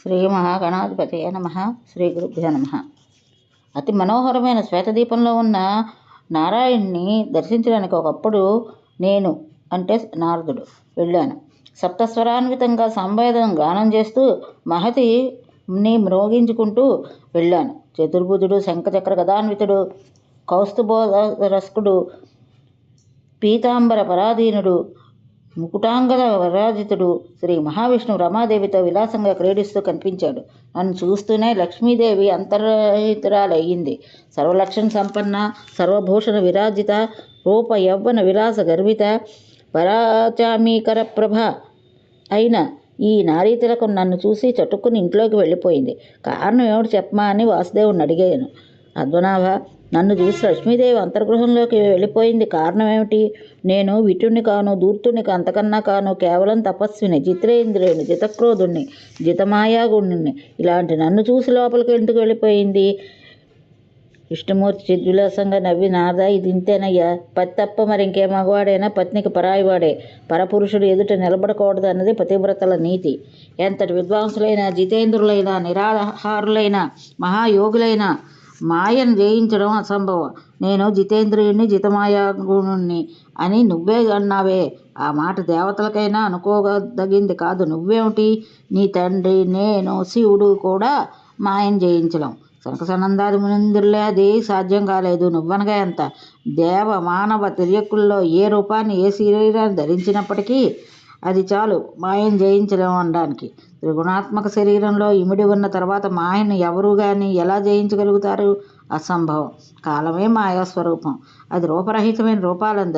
శ్రీ మహాగణాధిపతయ నమః. శ్రీ గురుభ్యో నమః. అతి మనోహరమైన శ్వేతదీపంలో ఉన్న నారాయణ్ణి దర్శించడానికి ఒకప్పుడు నేను అంటే నారదుడు వెళ్ళాను. సప్తస్వరాన్వితంగా సంవేదం గానం చేస్తూ మహతిని మ్రోగించుకుంటూ వెళ్ళాను. చతుర్భుజుడు, శంఖచక్ర గదాన్వితుడు, కౌస్తుభోరస్కుడు, పీతాంబర పరాధీనుడు, ముకుటాంగద వరాజితుడు శ్రీ మహావిష్ణువు రమాదేవితో విలాసంగా క్రీడిస్తూ కనిపించాడు. నన్ను చూస్తూనే లక్ష్మీదేవి అంతర్హితురాలయ్యింది. సర్వలక్షణ సంపన్న, సర్వభూషణ విరాజిత, రూప యవ్వన విలాస గర్విత, పరాచామీకర ప్రభ అయిన ఈ నారీతిలకం నన్ను చూసి చటుక్కుని ఇంట్లోకి వెళ్ళిపోయింది. కారణం ఏమిటి చెప్పమా అని వాసుదేవుని అడిగాను. అద్వనాభ, నన్ను చూసి లక్ష్మీదేవి అంతర్గృహంలోకి వెళ్ళిపోయింది. కారణం ఏమిటి? నేను విటుణ్ణి కాను, దూర్తుని అంతకన్నా కాను, కేవలం తపస్విని, చిత్రేంద్రియుని, జితక్రోధుణ్ణి, జితమాయాగుణ్ణి. ఇలాంటి నన్ను చూసి లోపలికి ఎందుకు వెళ్ళిపోయింది? విష్ణుమూర్తి చిద్విలాసంగా నవ్వి, నారదా, ఇది ఇంతేనయ్యా. పతి తప్ప మరి ఇంకే మగవాడైనా పత్నికి పరాయివాడే. పరపురుషుడు ఎదుట నిలబడకూడదు అన్నది పతివ్రతల నీతి. ఎంతటి విద్వాంసులైన, జితేంద్రులైన, నిరాహారులైన, మహాయోగులైన మాయను జయించడం అసంభవం. నేను జితేంద్రియుణ్ణి, జితమాయాగుణుణ్ణి అని నువ్వే అన్నావే. ఆ మాట దేవతలకైనా అనుకోదగింది కాదు. నువ్వేమిటి, నీ తండ్రి, నేను, శివుడు కూడా మాయను జయించలేం. శంఖసనందాది మునింద్రులే అది సాధ్యం కాలేదు. నువ్వనగా ఎంత? దేవ మానవ తిర్యకుల్లో ఏ రూపాన్ని, ఏ శరీరాన్ని ధరించినప్పటికీ అది చాలు మాయను జయించలేము అనడానికి. త్రిగుణాత్మక శరీరంలో ఇమిడి ఉన్న తర్వాత మాయను ఎవరు కానీ ఎలా జయించగలుగుతారు? అసంభవం. కాలమే మాయాస్వరూపం. అది రూపరహితమైన రూపాలను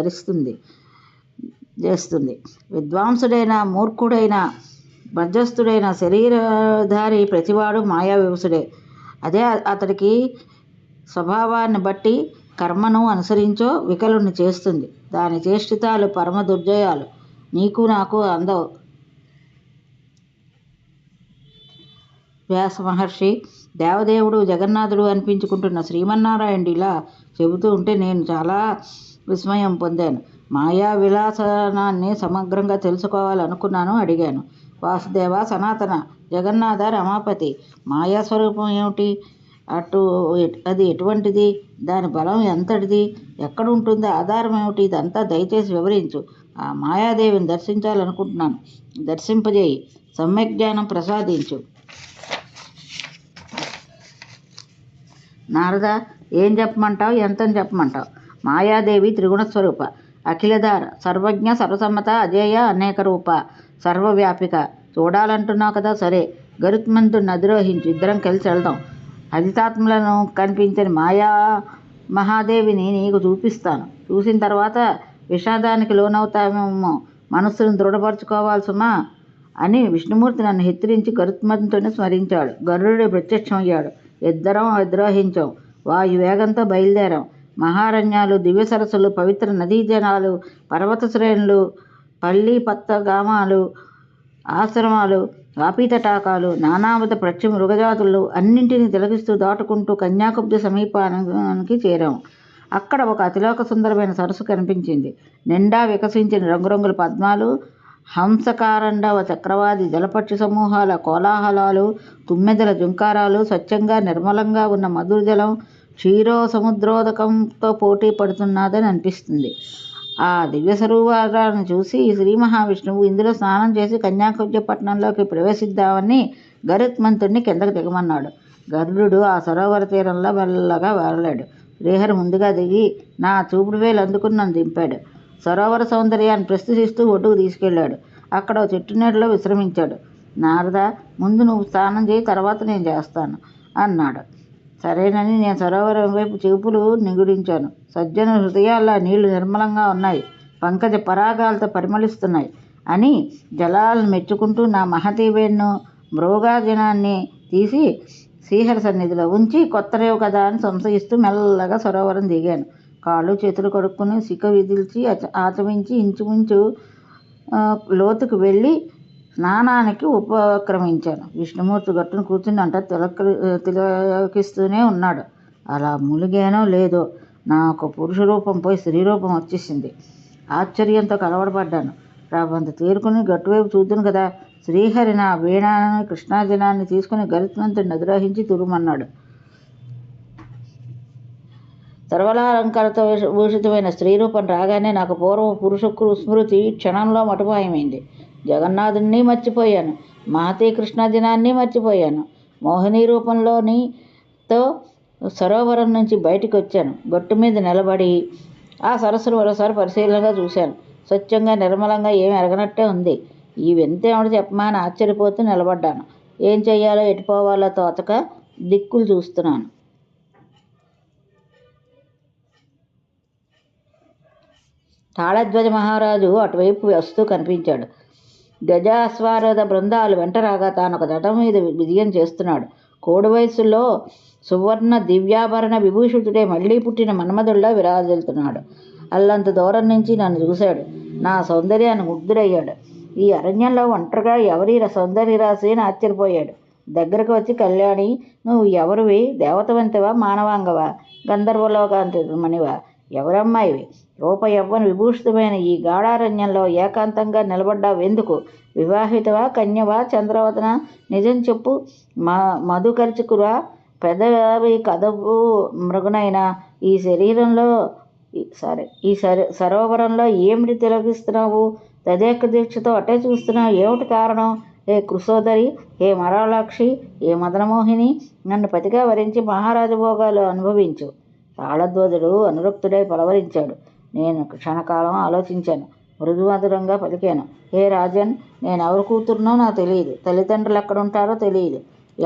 చేస్తుంది. విద్వాంసుడైన, మూర్ఖుడైన, మధ్యస్థుడైన శరీరధారి ప్రతివాడు మాయా వివసుడే. అదే అతడికి స్వభావాన్ని బట్టి కర్మను అనుసరించో వికలుణ్ణి చేస్తుంది. దాని చేష్టితాలు పరమ దుర్జయాలు. నీకు నాకు అందవు. వ్యాస మహర్షి, దేవదేవుడు, జగన్నాథుడు అనిపించుకుంటున్న శ్రీమన్నారాయణుడు ఇలా చెబుతూ ఉంటే నేను చాలా విస్మయం పొందాను. మాయా విలాసనాన్ని సమగ్రంగా తెలుసుకోవాలనుకున్నాను. అడిగాను, వాసుదేవ, సనాతన, జగన్నాథ, రమాపతి, మాయాస్వరూపం ఏమిటి? అది ఎటువంటిది? దాని బలం ఎంతటిది? ఎక్కడుంటుంది? ఆధారం ఏమిటి? ఇదంతా దయచేసి వివరించు. ఆ మాయాదేవిని దర్శించాలనుకుంటున్నాను. దర్శింపజేయి, సమ్యక్ జ్ఞానం ప్రసాదించు. నారద, ఏం చెప్పమంటావు? ఎంతని చెప్పమంటావు? మాయాదేవి త్రిగుణస్వరూప, అఖిలధార, సర్వజ్ఞ, సర్వసమ్మత, అజేయ, అనేక రూప, సర్వవ్యాపిక. చూడాలంటున్నావు కదా, సరే. గరుత్మంతుడిని అధిరోహించు, ఇద్దరం కలిసి వెళ్దాం. అజితాత్మలను కనిపించని మాయా మహాదేవిని నీకు చూపిస్తాను. చూసిన తర్వాత విషాదానికి లోనవుతామేమో. మనస్సును దృఢపరచుకోవాలి సుమా అని విష్ణుమూర్తి నన్ను హెచ్చరించి గరుత్మంతుడిని స్మరించాడు. గరుడు ప్రత్యక్షమయ్యాడు. ఇద్దరం అధిరోహించాం. వాయువేగంతో బయలుదేరాం. మహారణ్యాలు, దివ్య సరస్సులు, పవిత్ర నదీ జనాలు, పర్వత శ్రేణులు, పల్లి పత్తగామాలు, ఆశ్రమాలు, వాపీతటాకాలు, నానావిధ పక్షి మృగజాతులు అన్నింటినీ తిలకిస్తూ దాటుకుంటూ కన్యాకుబ్జ సమీపానికి చేరాం. అక్కడ ఒక అతిలోక సుందరమైన సరస్సు కనిపించింది. నిండా వికసించిన రంగురంగుల పద్మాలు, హంసకారండవ చక్రవాది జలపక్షి సమూహాల కోలాహలాలు, తుమ్మెదల జుంకారాలు, స్వచ్ఛంగా నిర్మలంగా ఉన్న మధుర జలం క్షీరో సముద్రోదకంతో పోటీ పడుతున్నదని అనిపిస్తుంది. ఆ దివ్య సరోవరాన్ని చూసి శ్రీ మహావిష్ణువు ఇందులో స్నానం చేసి కన్యాకుబ్జ పట్టణంలోకి ప్రవేశిద్దామని గరుత్మంతుడిని కిందకు దిగమన్నాడు. గరుడు ఆ సరోవర తీరంలో మెల్లగా వెళ్ళాడు. శ్రీహరి ముందుగా దిగి నా చూపుడు వేలు అందుకుని నన్ను దింపాడు. సరోవర సౌందర్యాన్ని ప్రశ్నిస్తూ ఒడ్డుకు తీసుకెళ్ళాడు. అక్కడ చెట్టు నీడలో విశ్రమించాడు. నారద, ముందు నువ్వు స్నానం చేయి, తర్వాత నేను చేస్తాను అన్నాడు. సరేనని నేను సరోవరం వైపు చూపులు నిగుడించాను. సజ్జన హృదయాల్లో నీళ్లు నిర్మలంగా ఉన్నాయి, పంకజ పరాగాలతో పరిమళిస్తున్నాయి అని జలాలను మెచ్చుకుంటూ నా మహతీవేణ్ణు మృగాజనాన్ని తీసి శ్రీహరి సన్నిధిలో ఉంచి కొత్తరేవు కదా అని సంశయిస్తూ మెల్లగా సరోవరం దిగాను. కాళ్ళు చేతులు కడుక్కుని సిక్క విదిల్చి ఆచమించి ఇంచుమించు లోతుకు వెళ్ళి స్నానానికి ఉపక్రమించాను. విష్ణుమూర్తి గట్టును కూర్చుని అంట తిలకిస్తూనే ఉన్నాడు. అలా ములిగానో లేదో నాకు పురుష రూపం పోయి స్త్రీ రూపం వచ్చేసింది. ఆశ్చర్యంతో కలవడపడ్డాను. రాబంత తేరుకుని గట్టువైపు చూద్దును కదా, శ్రీహరి నా వీణాన్ని కృష్ణాజనాన్ని తీసుకుని గరుత్మంతుడిని అధిరోహించి తురుమన్నాడు. సర్వలాలంకారతో భూషితమైన స్త్రీరూపం రాగానే నాకు పూర్వ పురుషుకు స్మృతి క్షణంలో మటుమాయమైంది. జగన్నాథుణ్ణి మర్చిపోయాను, మహతీ కృష్ణాజనాన్ని మర్చిపోయాను. మోహిని రూపంలోనితో సరోవరం నుంచి బయటికి వచ్చాను. గట్టు మీద నిలబడి ఆ సరస్సును మరోసారి పరిశీలనగా చూశాను. స్వచ్ఛంగా నిర్మలంగా ఏమి ఎరగనట్టే ఉంది. ఈ వింతేమిటి చెప్పమా అని ఆశ్చర్యపోతూ నిలబడ్డాను. ఏం చెయ్యాలో ఎటుపోవాలో తోచక దిక్కులు చూస్తున్నాను. తాళధ్వజ మహారాజు అటువైపు వస్తూ కనిపించాడు. గజాశ్వారథ బృందాలు వెంటరాగా తాను ఒక రథం మీద విజయం చేస్తున్నాడు. కోడి వయసులో సువర్ణ దివ్యాభరణ విభూషితుడే మళ్లీ పుట్టిన మన్మధుడిలా విరాజిల్లుతున్నాడు. అల్లంత దూరం నుంచి నన్ను చూశాడు. నా సౌందర్యాన్ని ముగ్ధుడయ్యాడు. ఈ అరణ్యంలో ఒంటరిగా ఎవరి సౌందర్య రాశి అని ఆశ్చర్యపోయాడు. దగ్గరకు వచ్చి, కళ్యాణి, నువ్వు ఎవరివి? దేవతవంతివా, మానవాంగవా, గంధర్వలోకాంతి మణివా, ఎవరమ్మాయివి? రూప యవ్వన విభూషితమైన ఈ గాఢారణ్యంలో ఏకాంతంగా నిలబడ్డావెందుకు? వివాహితవా, కన్యవా, చంద్రవదన? నిజం చెప్పు. మధుకర్చుకురా, పెదవి కదపు మృగనైనా ఈ శరీరంలో ఈ సరోవరంలో ఏమిటి తిలకిస్తున్నావు? తదేక దీక్షతో అట్టే చూస్తున్నావు. ఏమిటి కారణం? ఏ కృశోదరి, ఏ మరాళాక్షి, ఏ మదనమోహిని, నన్ను పతిగా వరించి మహారాజభోగాలు అనుభవించు. తాళధ్వజుడు అనురక్తుడై పలవరించాడు. నేను క్షణకాలం ఆలోచించాను. మృదుమధురంగా పలికాను. హే రాజన్, నేనెవరు కూతురునో నాకు తెలియదు. తల్లిదండ్రులు ఎక్కడుంటారో తెలియదు.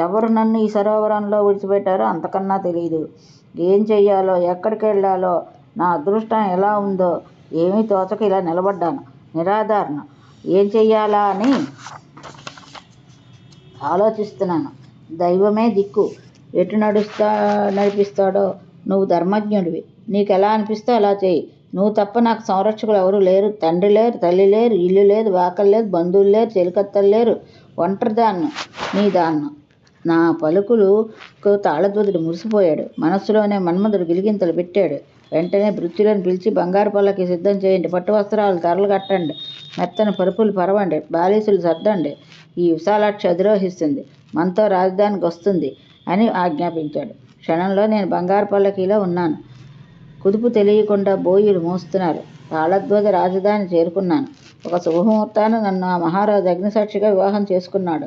ఎవరు నన్ను ఈ సరోవరంలో విడిచిపెట్టారో అంతకన్నా తెలియదు. ఏం చెయ్యాలో, ఎక్కడికి వెళ్ళాలో, నా అదృష్టం ఎలా ఉందో ఏమీ తోచక ఇలా నిలబడ్డాను, నిరాధారణ. ఏం చెయ్యాలా అని ఆలోచిస్తున్నాను. దైవమే దిక్కు. ఎటు నడిపిస్తాడో. నువ్వు ధర్మజ్ఞుడివి. నీకు ఎలా అనిపిస్తే అలా చేయి. నువ్వు తప్ప నాకు సంరక్షకులు ఎవరు లేరు. తండ్రి లేరు, తల్లి లేరు, ఇల్లు లేదు, వాకలు లేదు, బంధువులు లేరు, చెలికత్తలు లేరు. ఒంటరిదాన్ను, నీ దాన్ను. నా పలుకులకు తాళధ్వజుడు మురిసిపోయాడు. మనస్సులోనే మన్మధుడు గిలిగింతలు పెట్టాడు. వెంటనే భృత్యులను పిలిచి, బంగారు పల్లకి సిద్ధం చేయండి, పట్టు వస్త్రాలు తరలు కట్టండి, మెత్తని పరుపులు పరవండి, బాలీసులు సర్దండి. ఈ విశాలాక్షి అధిరోహిస్తుంది, మనతో రాజధానికి వస్తుంది అని ఆజ్ఞాపించాడు. క్షణంలో నేను బంగారు పల్లకీలో ఉన్నాను. కుదుపు తెలియకుండా బోయిలు మోస్తున్నారు. తాళధ్వజ రాజధాని చేరుకున్నాను. ఒక శుభముహూర్తాన నన్ను ఆ మహారాజు అగ్నిసాక్షిగా వివాహం చేసుకున్నాడు.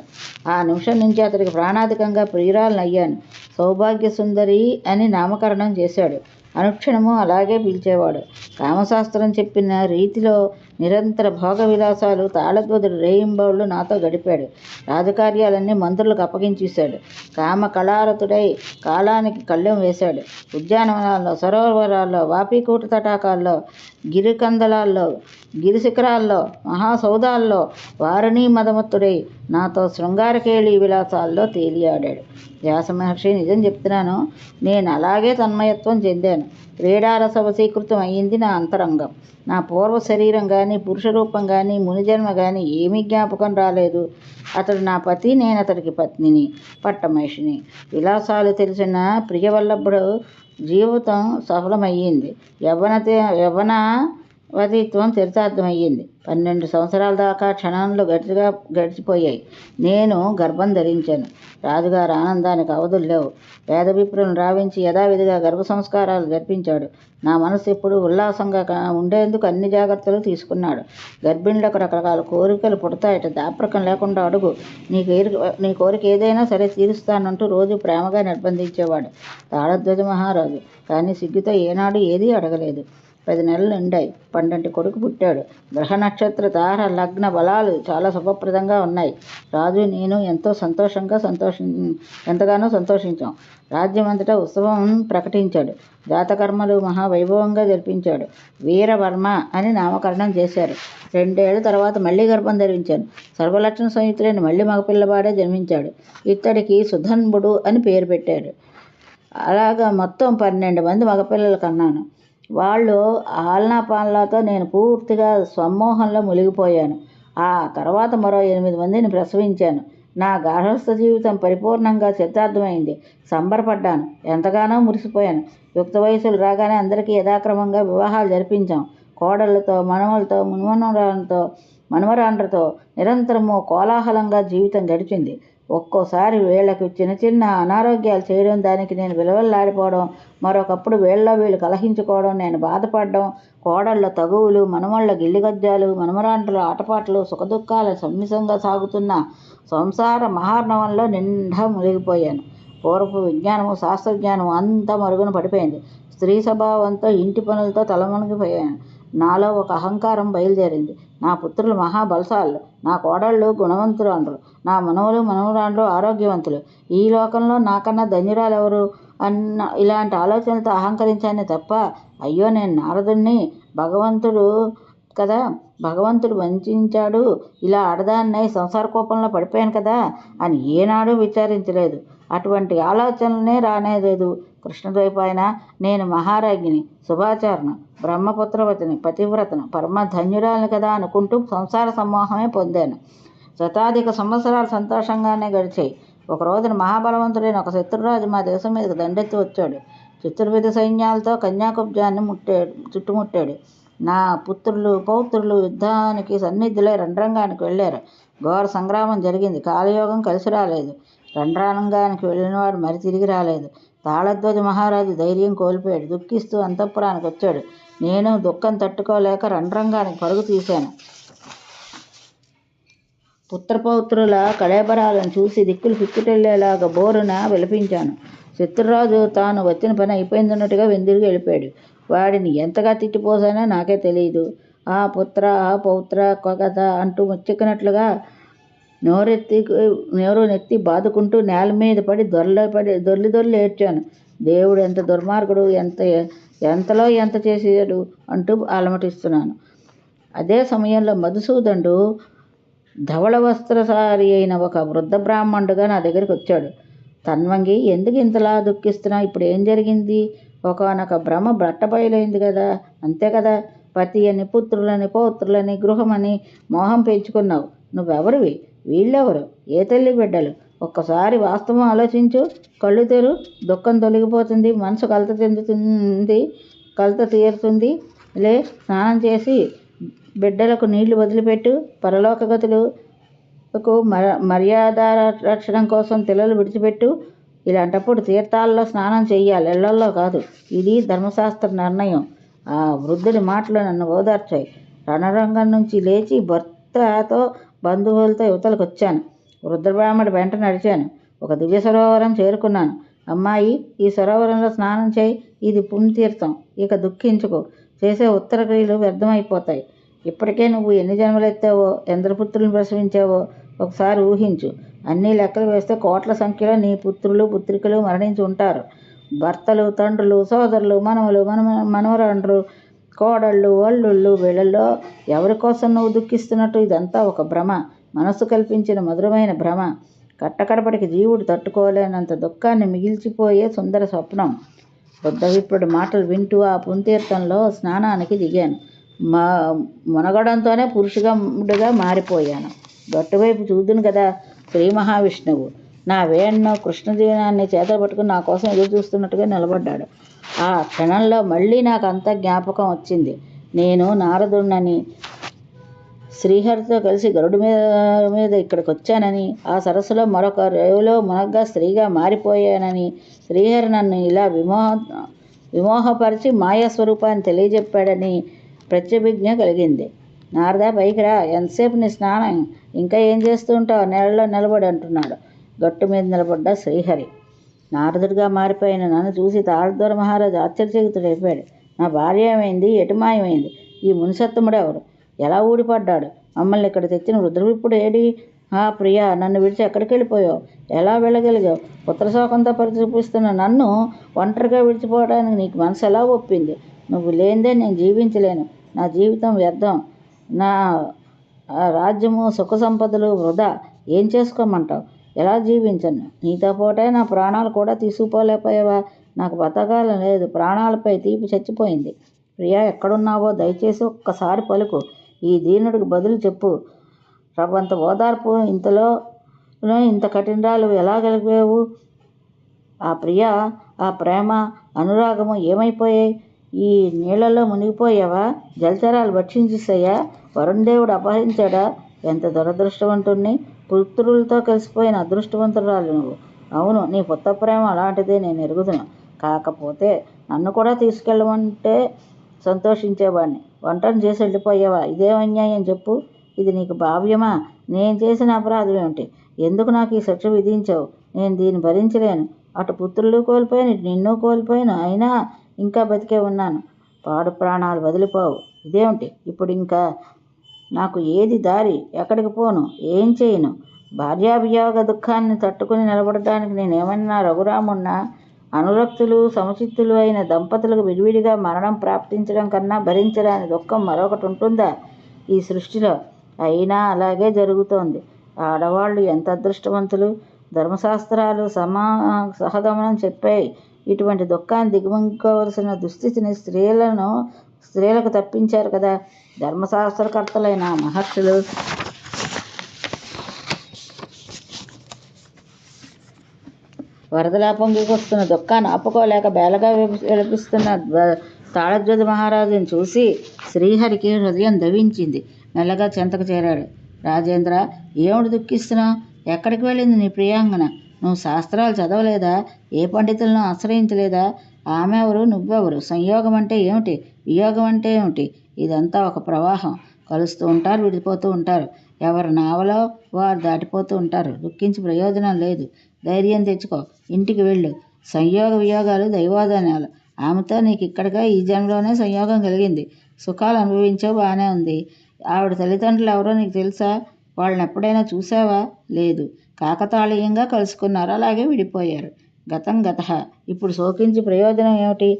ఆ నిమిషం నుంచి అతడికి ప్రాణాధికంగా ప్రియురాలనయ్యాను. సౌభాగ్య సుందరి అని నామకరణం చేశాడు. అనుక్షణము అలాగే పిలిచేవాడు. కామశాస్త్రం చెప్పిన రీతిలో నిరంతర భోగ విలాసాలు తాళధ్వజుడు రేయింబౌళ్ళు నాతో గడిపాడు. రాజకార్యాలన్నీ మంత్రులకు అప్పగించేశాడు. కామ కళారతుడై కాలానికి కళ్ళెం వేశాడు. ఉద్యానవనాల్లో, సరోవరాల్లో, వాపీకూట తటాకాల్లో, గిరికందలాల్లో, గిరిశిఖరాల్లో, మహాసౌధాల్లో వారణీ మదమత్తుడై నాతో శృంగారకేళి విలాసాల్లో తేలియాడాడు. వ్యాస మహర్షి, నిజం చెప్తున్నాను, నేను అలాగే తన్మయత్వం చెందాను. క్రీడారస వశీకృతం అయ్యింది నా అంతరంగం. నా పూర్వ శరీరం కానీ, పురుషరూపం కానీ, మునిజన్మ కానీ ఏమీ జ్ఞాపకం రాలేదు. అతడు నా పతి, నేను అతడికి పత్నిని, పట్టమహిషిని. విలాసాలు తెలిసిన ప్రియవల్లభుడు జీవితం సఫలమయ్యింది. యవ్వనవతిత్వం చరితార్థమయ్యింది. 12 సంవత్సరాల దాకా క్షణంలో గడిచిపోయాయి. నేను గర్భం ధరించాను. రాజుగారు ఆనందానికి అవధులు లేవు. పేద విప్రులను రావించి యథావిధిగా గర్భ సంస్కారాలు జరిపించాడు. నా మనసు ఎప్పుడు ఉల్లాసంగా ఉండేందుకు అన్ని జాగ్రత్తలు తీసుకున్నాడు. గర్భిణులకు రకరకాల కోరికలు పుడతాయట. దాపరికం లేకుండా అడుగు, నీ కోరిక ఏదైనా సరే తీరుస్తానంటూ రోజు ప్రేమగా నిర్బంధించేవాడు తాళధ్వజ మహారాజు. కానీ సిగ్గుతో ఏనాడు ఏదీ అడగలేదు. 10 నెలలు నిండాయి. 12 కొడుకు పుట్టాడు. గ్రహ నక్షత్ర తార లగ్న బలాలు చాలా శుభప్రదంగా ఉన్నాయి. రాజు నేను ఎంతగానో సంతోషించాం. రాజ్యమంతటా ఉత్సవం ప్రకటించాడు. జాతకర్మలు మహావైభవంగా జరిపించాడు. వీరవర్మ అని నామకరణం చేశారు. 2 ఏళ్ల తర్వాత మళ్ళీ గర్భం ధరించాను. సర్వలక్షణ సంయుక్తుడైన మళ్ళీ మగపిల్లవాడే జన్మించాడు. ఇత్తడికి సుధన్వుడు అని పేరు పెట్టాడు. అలాగా మొత్తం 12 మంది మగపిల్లలు కన్నాను. వాళ్ళు ఆలనా పాలనాతో నేను పూర్తిగా సమ్మోహంలో మునిగిపోయాను. ఆ తర్వాత మరో 8 మందిని ప్రసవించాను. నా గార్హస్థ జీవితం పరిపూర్ణంగా చరితార్థమైంది. సంబరపడ్డాను, ఎంతగానో మురిసిపోయాను. యుక్త వయసులు రాగానే అందరికీ యథాక్రమంగా వివాహాలు జరిపించాం. కోడళ్లతో, మనవలతో, మునిమనవరాలతో మనమరాండ్రతో నిరంతరము కోలాహలంగా జీవితం గడిచింది. ఒక్కోసారి వీళ్లకు చిన్న చిన్న అనారోగ్యాలు చేయడం, దానికి నేను విలవల్లాడిపోవడం, మరొకప్పుడు వీళ్ళలో వీళ్ళు కలహించుకోవడం, నేను బాధపడడం, కోడళ్ళ తగువులు, మనమళ్ళ గిల్లిగజ్జాలు, మనమరాండ్రుల ఆటపాటలు, సుఖదుఖాల సమ్మిశంగా సాగుతున్న సంసార మహార్ణవంలో నిండా మునిగిపోయాను. పూర్వపు విజ్ఞానము, శాస్త్రజ్ఞానము అంతా మరుగున పడిపోయింది. స్త్రీ స్వభావంతో, ఇంటి పనులతో తలమునిగిపోయాను. నాలో ఒక అహంకారం బయలుదేరింది. నా పుత్రులు మహాబలశాలులు, నా కోడళ్ళు గుణవంతురాండ్రు, నా మనవలు మనవరాండ్రు ఆరోగ్యవంతులు. ఈ లోకంలో నాకన్నా ధన్యురాలెవరు అన్న ఇలాంటి ఆలోచనలతో అహంకరించానే తప్ప, అయ్యో నేను నారదుణ్ణి, భగవంతుడు కదా, భగవంతుడు వంచాడు, ఇలా ఆడదాన్నై సంసార కోపంలో పడిపోయాను కదా అని ఏనాడూ విచారించలేదు. అటువంటి ఆలోచనలనే రానేలేదు. కృష్ణద్వైపాయన, నేను మహారాజ్ఞిని, శుభాచారణ, బ్రహ్మపుత్రవతిని, పతివ్రతను, పరమధన్యురాలిని కదా అనుకుంటూ సంసార సమ్మోహమే పొందాను. శతాధిక సంవత్సరాలు సంతోషంగానే గడిచాయి. ఒక రోజున మహాబలవంతుడైన ఒక శత్రురాజు మా దేశం మీదకి దండెత్తి వచ్చాడు. చతుర్విధ సైన్యాలతో కన్యాకుబ్జాన్ని చుట్టుముట్టాడు. నా పుత్రులు పౌత్రులు యుద్ధానికి సన్నిధులై రణరంగానికి వెళ్ళారు. ఘోర సంగ్రామం జరిగింది. కాలయోగం కలిసి రాలేదు. రణరంగానికి వెళ్ళినవాడు మరి తిరిగి రాలేదు. తాళధ్వజ మహారాజు ధైర్యం కోల్పోయాడు. దుఃఖిస్తూ అంతఃపురానికి వచ్చాడు. నేను దుఃఖం తట్టుకోలేక రణరంగానికి పరుగు తీశాను. పుత్రపౌత్రుల కళేబరాలను చూసి దిక్కులు పిక్కుటెళ్ళేలాగా బోరున విలపించాను. శత్రురాజు తాను వచ్చిన పని అయిపోయిందన్నట్టుగా వెందిరిగి వెళ్ళిపోయాడు. వాడిని ఎంతగా తిట్టిపోసానో నాకే తెలియదు. ఆ పుత్ర, ఆ పౌత్ర కథ అంటూ ముచ్చెక్కినట్లుగా నోరు నెత్తి బాదుకుంటూ నేల మీద పడి దొర్లి ఏడ్చాను. దేవుడు ఎంత దుర్మార్గుడు, ఎంతలో ఎంత చేసాడు అంటూ అలమటిస్తున్నాను. అదే సమయంలో మధుసూదనుడు ధవళ వస్త్రసారి అయిన ఒక వృద్ధ బ్రాహ్మణుడుగా నా దగ్గరికి వచ్చాడు. తన్వంగి, ఎందుకు ఇంతలా దుఃఖిస్తున్నావు? ఇప్పుడు ఏం జరిగింది? ఒకనొక భ్రమ బట్టబయలైంది కదా, అంతే కదా. పతి అని, పుత్రులని, పౌత్రులని, గృహమని మోహం పెంచుకున్నావు. నువ్వెవరివి? వీళ్ళెవరు? ఏ తల్లి బిడ్డలు? ఒక్కసారి వాస్తవం ఆలోచించు. కళ్ళు తెరు, దుఃఖం తొలగిపోతుంది, మనసు కలత తీరుతుంది. లే, స్నానం చేసి బిడ్డలకు నీళ్లు వదిలిపెట్టు. పరలోకగతులకు మర్యాద రక్షణ కోసం తిలలు విడిచిపెట్టు. ఇలాంటప్పుడు తీర్థాల్లో స్నానం చెయ్యాలి, ఇళ్లల్లో కాదు. ఇది ధర్మశాస్త్ర నిర్ణయం. ఆ వృద్ధుడి మాటలు నన్ను ఓదార్చాయి. రణరంగం నుంచి లేచి భర్తతో బంధువులతో యువతలకు వచ్చాను. వృద్ధ బ్రాహ్మడి వెంట నడిచాను. ఒక దివ్య సరోవరం చేరుకున్నాను. అమ్మాయి, ఈ సరోవరంలో స్నానం చేయి. ఇది పుణ్యతీర్థం. ఇక దుఃఖించుకో. చేసే ఉత్తర క్రియలు వ్యర్థమైపోతాయి. ఇప్పటికే నువ్వు ఎన్ని జన్మలెత్తావో, ఎందరు పుత్రులను ప్రసవించావో ఒకసారి ఊహించు. అన్నీ లెక్కలు వేస్తే కోట్ల సంఖ్యలో నీ పుత్రులు పుత్రికలు మరణించి ఉంటారు. భర్తలు, తండ్రులు, సోదరులు, మనవలు, మనవరాండ్రు, కోడళ్ళు, అల్లుళ్ళు, వీళ్ళల్లో ఎవరి కోసం నువ్వు దుఃఖిస్తున్నట్టు? ఇదంతా ఒక భ్రమ, మనస్సు కల్పించిన మధురమైన భ్రమ. కట్టకడపటికి జీవుడు తట్టుకోలేనంత దుఃఖాన్ని మిగిల్చిపోయే సుందర స్వప్నం. బుద్ధవిప్రుడి మాటలు వింటూ ఆ పుణ్యతీర్థంలో స్నానానికి దిగాను. మునగడంతోనే పురుషుడుగా మారిపోయాను. గట్టువైపు చూదును కదా, శ్రీ మహావిష్ణువు నా వేణ్ణో కృష్ణదీనాన్ని చేతలు పట్టుకుని నా కోసం ఎదురు చూస్తున్నట్టుగా నిలబడ్డాడు. ఆ క్షణంలో మళ్ళీ నాకు అంత జ్ఞాపకం వచ్చింది. నేను నారదుణ్ణని, శ్రీహరితో కలిసి గరుడు మీద ఇక్కడికి వచ్చానని, ఆ సరస్సులో మరొక రేవులో మునగ్గా స్త్రీగా మారిపోయానని, శ్రీహరి నన్ను ఇలా విమోహపరిచి మాయాస్వరూపాన్ని తెలియజెప్పాడని ప్రత్యభిజ్ఞ కలిగింది. నారదా, పైకి రా. ఎంతసేపు నీ స్నానం? ఇంకా ఏం చేస్తూ ఉంటావు? నీళ్ళలో నిలబడి అంటున్నాడు. గట్టు మీద నిలబడ్డ శ్రీహరి. నారదుడిగా మారిపోయిన నన్ను చూసి తాళధ్వజ మహారాజు ఆశ్చర్యచకితుడైపోయాడు. నా భార్య ఏమైంది? ఎటు మాయమైంది? ఈ మునిసత్తముడు ఎవరు? ఎలా ఊడిపడ్డాడు? మమ్మల్ని ఇక్కడ తెచ్చిన వృద్ధవిప్పుడు ఏడి? ప్రియా, నన్ను విడిచి ఎక్కడికి వెళ్ళిపోయావు? ఎలా వెళ్ళగలిగావు? పుత్రశోకంతో పరిచూపిస్తున్న నన్ను ఒంటరిగా విడిచిపోవడానికి నీకు మనసు ఎలా ఒప్పింది? నువ్వు లేనిదే నేను జీవించలేను. నా జీవితం వ్యర్థం. నా రాజ్యము, సుఖ సంపదలు వృధా. ఏం చేసుకోమంటావు? ఎలా జీవించను? నీతో పాటే నా ప్రాణాలు కూడా తీసుకుపోలేకపోయావా? నాకు బతకాలం లేదు. ప్రాణాలపై తీపి చచ్చిపోయింది. ప్రియా, ఎక్కడున్నావో దయచేసి ఒక్కసారి పలుకు. ఈ దీనుడికి బదులు చెప్పు. రవ్వంత ఓదార్పు ఇంతలోనే ఇంత కఠినరాలు ఎలా కలిగావు? ఆ ప్రియ, ఆ ప్రేమ, అనురాగము ఏమైపోయాయి? ఈ నీళ్లలో మునిగిపోయావా? జలచరాలు భక్షించేసాయా? వరుణదేవుడు అపహరించాడా? ఎంత దురదృష్టవంతుణ్ణి! పుత్రులతో కలిసిపోయిన అదృష్టవంతురాలు నువ్వు. అవును, నీ పుత్ర ప్రేమ అలాంటిదే, నేను ఎరుగుదును. కాకపోతే నన్ను కూడా తీసుకెళ్ళమంటే సంతోషించేవాడిని. వంటను చేసి వెళ్ళిపోయావా? ఇదేం అన్యాయం చెప్పు. ఇది నీకు భావ్యమా? నేను చేసిన అపరాధం ఏమిటి? ఎందుకు నాకు ఈ శిక్ష విధించావు? నేను దీన్ని భరించలేను. అటు పుత్రులు కోల్పోయాను, ఇటు నిన్ను కోల్పోయాను. అయినా ఇంకా బతికే ఉన్నాను. పాడు ప్రాణాలు వదిలిపోవు. ఇదేమిటి ఇప్పుడు? ఇంకా నాకు ఏది దారి? ఎక్కడికి పోను? ఏం చేయను? భార్యాభియోగ దుఃఖాన్ని తట్టుకుని నిలబడటానికి నేనేమన్నా రఘురామున్నా? అనురక్తులు సమచిత్తులు అయిన దంపతులకు విడివిడిగా మరణం ప్రాప్తించడం కన్నా భరించరాని దుఃఖం మరొకటి ఉంటుందా ఈ సృష్టిలో? అయినా అలాగే జరుగుతోంది. ఆడవాళ్ళు ఎంత అదృష్టవంతులు! ధర్మశాస్త్రాలు సహగమనం చెప్పాయి. ఇటువంటి దుఃఖాన్ని దిగుమింగుకోవలసిన దుస్థితిని స్త్రీలకు తప్పించారు కదా ధర్మశాస్త్రకర్తలైన మహర్షులు. వరదలా పొంగికొస్తున్న దుఃఖాన్ని ఆపుకోలేక బేలగా విలపిస్తున్న తాళధ్వజ మహారాజుని చూసి శ్రీహరికి హృదయం దవించింది. మెల్లగా చెంతకు చేరాడు. రాజేంద్ర, ఏమిటి దుఃఖిస్తున్నావు? ఎక్కడికి వెళ్ళింది నీ ప్రియాంగన? నువ్వు శాస్త్రాలు చదవలేదా? ఏ పండితులను ఆశ్రయించలేదా? ఆమె ఎవరు, నువ్వెవరు? సంయోగం అంటే ఏమిటి? వియోగం అంటే ఏమిటి? ఇదంతా ఒక ప్రవాహం. కలుస్తూ ఉంటారు, విడిపోతూ ఉంటారు. ఎవరి నావలో వారు దాటిపోతూ ఉంటారు. దుఃఖించి ప్రయోజనం లేదు. ధైర్యం తెచ్చుకో, ఇంటికి వెళ్ళు. సంయోగ వియోగాలు దైవాదానాలు. ఆమెతో నీకు ఇక్కడగా ఈ జన్మలోనే సంయోగం కలిగింది. సుఖాలు అనుభవించావు, బాగానే ఉంది. ఆవిడ తల్లిదండ్రులు ఎవరో నీకు తెలుసా? వాళ్ళని ఎప్పుడైనా చూసావా? లేదు. కాకతాళీయంగా కలుసుకున్నారు, అలాగే విడిపోయారు. గతం గతః. ఇప్పుడు శోకించి ప్రయోజనం ఏమిటి?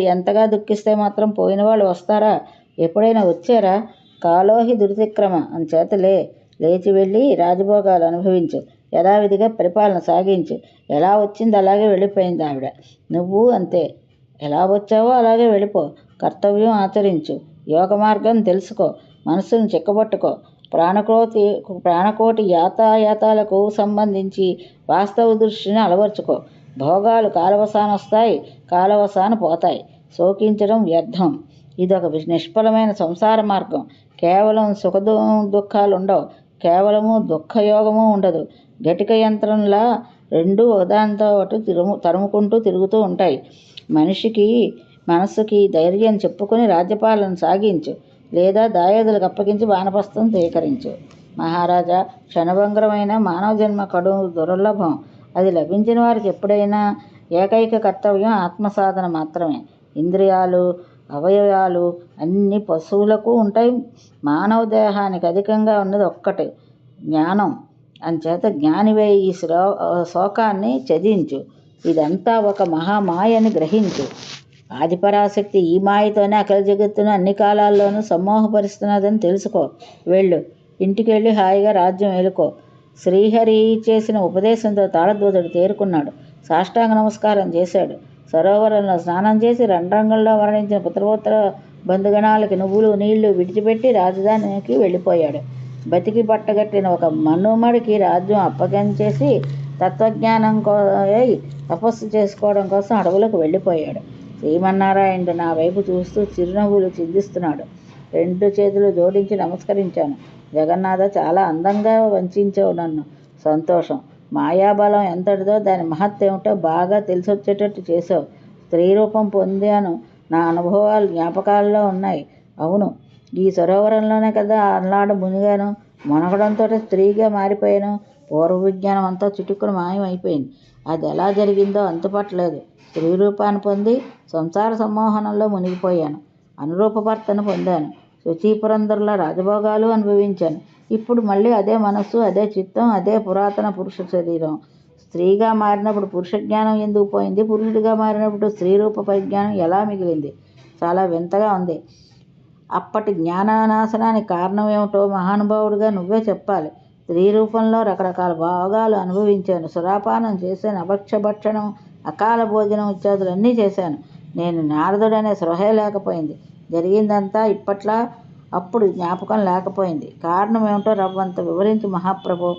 ఎంతగా దుఃఖిస్తే మాత్రం పోయిన వాళ్ళు వస్తారా? ఎప్పుడైనా వచ్చారా? కాలోహి దురితిక్రమ. అంచేతలే, లేచి వెళ్ళి రాజభోగాలు అనుభవించు. యథావిధిగా పరిపాలన సాగించు. ఎలా వచ్చింది అలాగే వెళ్ళిపోయింది ఆవిడ. నువ్వు అంతే. ఎలా వచ్చావో అలాగే వెళ్ళిపో. కర్తవ్యం ఆచరించు. యోగ మార్గం తెలుసుకో. మనస్సును చిక్కబట్టుకో. ప్రాణకోటి యాతాయాతాలకు సంబంధించి వాస్తవ దృష్టిని అలవర్చుకో. భోగాలు కాలవసాన వస్తాయి, కాలవసాన పోతాయి. శోకించడం వ్యర్థం. ఇదొక నిష్ఫలమైన సంసార మార్గం. కేవలం సుఖ దుఃఖాలు ఉండవు. కేవలము దుఃఖయోగము ఉండదు. ఘటిక యంత్రంలా రెండు ఒకదానితో ఒకటి తరుముకుంటూ తిరుగుతూ ఉంటాయి. మనస్సుకి ధైర్యం చెప్పుకొని రాజ్యపాలన సాగించు. లేదా దాయాదులకు అప్పగించి వానప్రస్థం స్వీకరించు. మహారాజా, క్షణభంగరమైన మానవ జన్మ కడు దుర్లభం. అది లభించిన వారికి ఎప్పుడైనా ఏకైక కర్తవ్యం ఆత్మసాధన మాత్రమే. ఇంద్రియాలు, అవయవాలు అన్ని పశువులకు ఉంటాయి. మానవ దేహానికి అధికంగా ఉన్నది ఒక్కటే, జ్ఞానం. అంచేత జ్ఞానివై ఈ శోకాన్ని ఛేదించు. ఇదంతా ఒక మహామాయని గ్రహించు. ఆదిపరాశక్తి ఈ మాయతోనే అఖిల జగత్తును అన్ని కాలాల్లోనూ సమ్మోహపరుస్తున్నదని తెలుసుకో. వెళ్ళు. ఇంటికి వెళ్ళి హాయిగా రాజ్యం ఏలుకో. శ్రీహరి చేసిన ఉపదేశంతో తాళధ్వజుడు తేరుకున్నాడు. సాష్టాంగ నమస్కారం చేశాడు. సరోవరంలో స్నానం చేసి రణరంగంలో మరణించిన పుత్రపుత్ర బంధుగణాలకి నువ్వులు నీళ్లు విడిచిపెట్టి రాజధానికి వెళ్ళిపోయాడు. బతికి పట్టగట్టిన ఒక మనుమడికి రాజ్యం అప్పగించేసి తత్వజ్ఞానం తపస్సు చేసుకోవడం కోసం అడవులకు వెళ్ళిపోయాడు. శ్రీమన్నారాయణుడు నా వైపు చూస్తూ చిరునవ్వులు చిందిస్తున్నాడు. 2 చేతులు జోడించి నమస్కరించాను. జగన్నాథ, చాలా అందంగా వంచావు నన్ను. సంతోషం. మాయాబలం ఎంతటిదో దాని మహత్తేమిటో బాగా తెలిసొచ్చేటట్టు చేసావు. స్త్రీ రూపం పొందాను. నా అనుభవాలు జ్ఞాపకాల్లో ఉన్నాయి. అవును, ఈ సరోవరంలోనే కదా అన్నాడు మునిగాను. మునగడంతో స్త్రీగా మారిపోయాను. పూర్వ విజ్ఞానం అంతా చుట్టుకుని మాయమైపోయింది. అది ఎలా జరిగిందో అంతుపట్టలేదు. స్త్రీ రూపాన్ని పొంది సంసార సమ్మోహనంలో మునిగిపోయాను. అనురూప భర్తను పొందాను. శుచీపురందరుల రాజభోగాలు అనుభవించాను. ఇప్పుడు మళ్ళీ అదే మనస్సు, అదే చిత్తం, అదే పురాతన పురుష శరీరం. స్త్రీగా మారినప్పుడు పురుష జ్ఞానం ఎందుకు పోయింది? పురుషుడిగా మారినప్పుడు స్త్రీ రూప పరిజ్ఞానం ఎలా మిగిలింది? చాలా వింతగా ఉంది. అప్పటి జ్ఞానానాశనానికి కారణం ఏమిటో మహానుభావుడిగా నువ్వే చెప్పాలి. స్త్రీ రూపంలో రకరకాల భోగాలు అనుభవించాను. సురాపానం చేశాను. అభక్షభక్షణం, అకాల భోజనం ఇత్యాదులన్నీ చేశాను. నేను నారదుడనే స్పృహే లేకపోయింది. జరిగిందంతా ఇప్పట్లా అప్పుడు జ్ఞాపకం లేకపోయింది. కారణం ఏమిటో రవ్వంత వివరించి మహాప్రభు.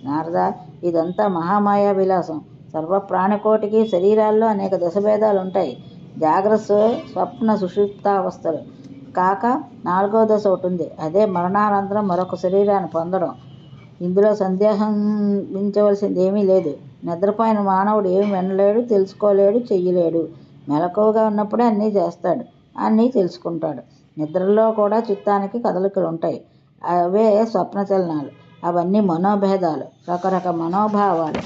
నారద, ఇదంతా మహామాయా విలాసం. సర్వ ప్రాణికోటికి శరీరాల్లో అనేక దశభేదాలు ఉంటాయి. జాగ్రత్త, స్వప్న, సుషుప్తావస్థలు కాక 4వ దశ ఒకటి ఉంది. అదే మరణానంతరం మరొక శరీరాన్ని పొందడం. ఇందులో సందేహించవలసింది ఏమీ లేదు. నిద్రపోయిన మానవుడు ఏమి వినలేడు, తెలుసుకోలేడు, చెయ్యలేడు. మెలకువగా ఉన్నప్పుడే అన్నీ చేస్తాడు, అన్నీ తెలుసుకుంటాడు. నిద్రలో కూడా చిత్తానికి కదలికలు ఉంటాయి. అవే స్వప్న చలనాలు. అవన్నీ మనోభేదాలు, రకరకాల మనోభావాలు.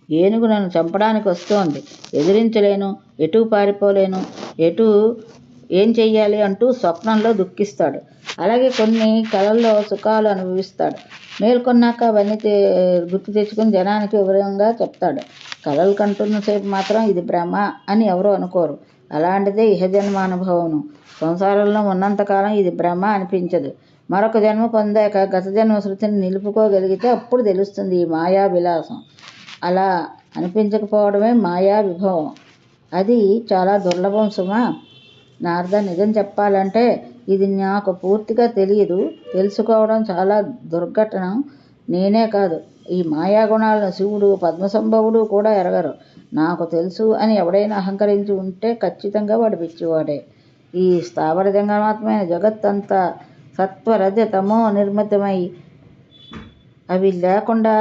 ఏనుగు నన్ను చంపడానికి వస్తోంది, ఎదిరించలేను, ఎటూ పారిపోలేను, ఏం చెయ్యాలి అంటూ స్వప్నంలో దుఃఖిస్తాడు. అలాగే కొన్ని కలల్లో సుఖాలు అనుభవిస్తాడు. మేల్కొన్నాక అవన్నీ గుర్తు తెచ్చుకుని జనానికి వివరంగా చెప్తాడు. కలలు కంటున్నసేపు మాత్రం ఇది భ్రమ అని ఎవరూ అనుకోరు. అలాంటిదే ఇహజన్మానుభవం. సంసారంలో ఉన్నంతకాలం ఇది భ్రమ అనిపించదు. మరొక జన్మ పొందాక గత జన్మ శృతిని నిలుపుకోగలిగితే అప్పుడు తెలుస్తుంది ఈ మాయా విలాసం. అలా అనిపించకపోవడమే మాయా విభవం. అది చాలా దుర్లభం సుమా. నారద, నిజం చెప్పాలంటే ఇది నాకు పూర్తిగా తెలియదు. తెలుసుకోవడం చాలా దుర్ఘటనం. నేనే కాదు, ఈ మాయాగుణాలను శివుడు, పద్మసంభవుడు కూడా ఎరగరు. నాకు తెలుసు అని ఎవడైనా అహంకరించి ఉంటే ఖచ్చితంగా వాడు పిచ్చివాడే. ఈ స్థావర జంగమాత్మైన జగత్తంతా సత్వరజ తమో నిర్మితమై, అవి లేకుండా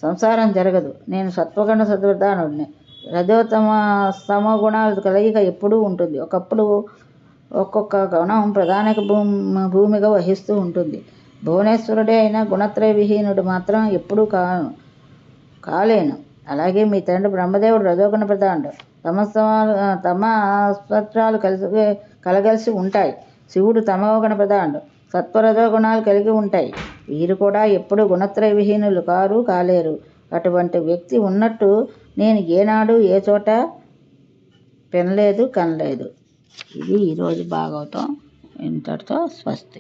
సంసారం జరగదు. నేను సత్వగుణ సద్ప్రధానుడిని. రజోతమ గుణాల కలయిక ఎప్పుడూ ఉంటుంది. ఒకప్పుడు ఒక్కొక్క గుణం ప్రధాన భూమిగా వహిస్తూ ఉంటుంది. భువనేశ్వరుడే అయినా గుణత్రయ విహీనుడు మాత్రం ఎప్పుడూ కాలేను. అలాగే మీ తండ్రి బ్రహ్మదేవుడు రజోగుణ ప్రధానుడు. తమ స్వత్రాలు కలగలిసి ఉంటాయి. శివుడు తమోగుణ ప్రధానుడు. సత్వరజోగుణాలు కలిగి ఉంటాయి. వీరు కూడా ఎప్పుడు గుణత్రయ విహీనులు కాలేరు. అటువంటి వ్యక్తి ఉన్నట్టు నేను ఏనాడు ఏ చోట వినలేదు, కనలేదు. ఇది ఈరోజు భాగవతం. ఇంతటితో స్వస్తి.